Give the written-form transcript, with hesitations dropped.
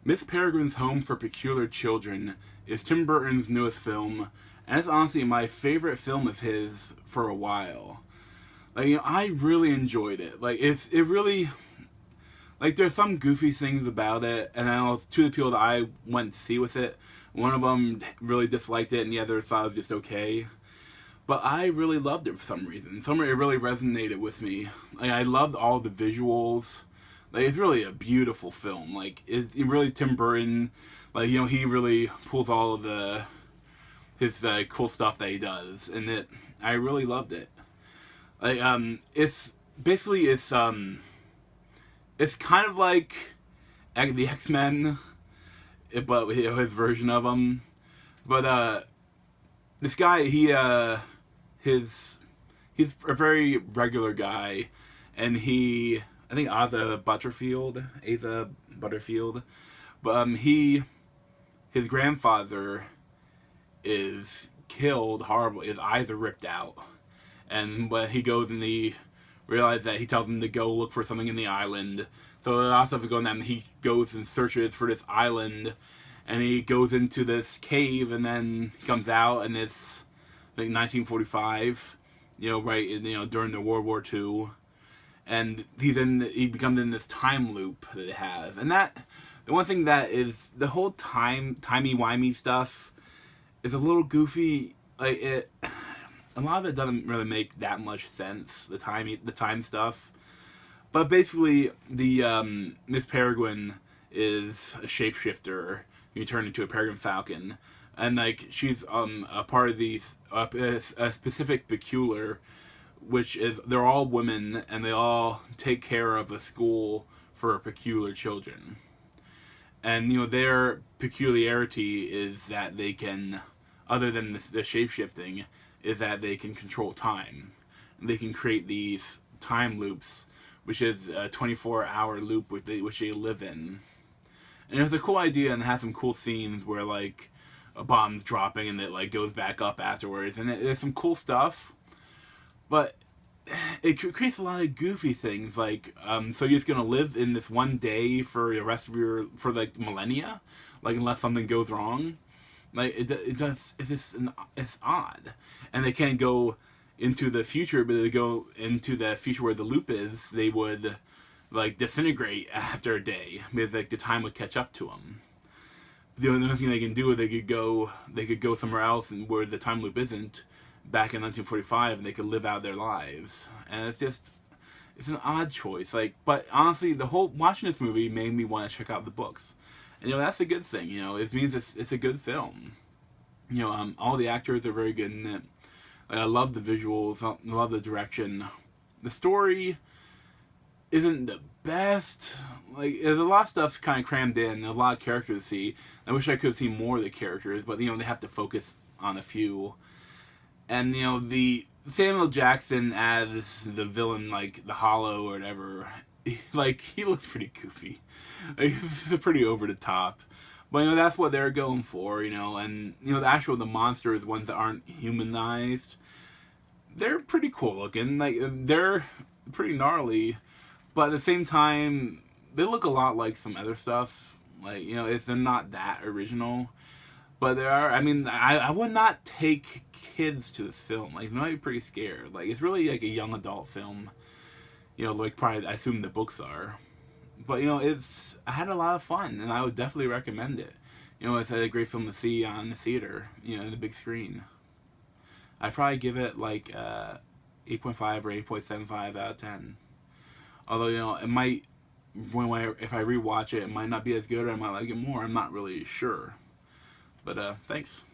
Miss Peregrine's Home for Peculiar Children is Tim Burton's newest film, and it's honestly my favorite film of his for a while. Like, I really enjoyed it. Like, it really, like, there's some goofy things about it, and I know two of the people that I went to see with it, one of them really disliked it, and the other thought it was just okay. But I really loved it for some reason. It really resonated with me. Like, I loved all the visuals. Like, it's really a beautiful film. Like, it really Tim Burton. Like, he really pulls all of his cool stuff that he does, and I really loved it. Like, it's basically it's kind of like the X-Men, but his version of them. But this guy, he's a very regular guy, and I think Asa Butterfield, but his grandfather is killed horribly. His eyes are ripped out, and when he goes and he realizes that, he tells him to go look for something in the island. So also to go in that, he goes and searches for this island, and he goes into this cave, and then he comes out, and it's like 1945, during the World War II, and he becomes in this time loop that they have, and the one thing that is the whole timey-wimey stuff is a little goofy. Like, a lot of it doesn't really make that much sense. The time stuff, but basically the Miss Peregrine is a shapeshifter. You turn into a peregrine falcon, and like she's a part of a specific peculiar, which is they're all women, and they all take care of a school for peculiar children. And their peculiarity is that they can, other than the shape shifting, is that they can control time. They can create these time loops, which is a 24-hour loop which they live in. And it's a cool idea, and it has some cool scenes where like a bomb's dropping and it like goes back up afterwards, and there's some cool stuff. But it creates a lot of goofy things, like so you're just gonna live in this one day for the rest of for like millennia, like unless something goes wrong. Like it's odd, and they can't go into the future, but they go into the future where the loop is. They would like disintegrate after a day because like the time would catch up to them. The only thing they can do is they could go somewhere else and where the time loop isn't, back in 1945, and they could live out their lives. And it's an odd choice. Like, but honestly, the whole watching this movie made me want to check out the books. And that's a good thing. It means it's a good film. All the actors are very good in it. Like, I love the visuals. I love the direction. The story isn't the best. Like, there's a lot of stuff kind of crammed in. There's a lot of characters to see. I wish I could have seen more of the characters, but they have to focus on a few. And the Samuel Jackson as the villain, like the Hollow or whatever, like he looks pretty goofy. Like, he's pretty over the top. But that's what they're going for, and the monsters, ones that aren't humanized, they're pretty cool looking. Like, they're pretty gnarly, but at the same time, they look a lot like some other stuff. Like, they're not that original. But there are, I would not take kids to this film. Like, they might be pretty scared. Like, it's really like a young adult film. Like probably I assume the books are. But, I had a lot of fun, and I would definitely recommend it. It's a great film to see on the theater, in the big screen. I'd probably give it like 8.5 or 8.75 out of 10. Although, it might, if I rewatch it, it might not be as good, or I might like it more. I'm not really sure. But, thanks.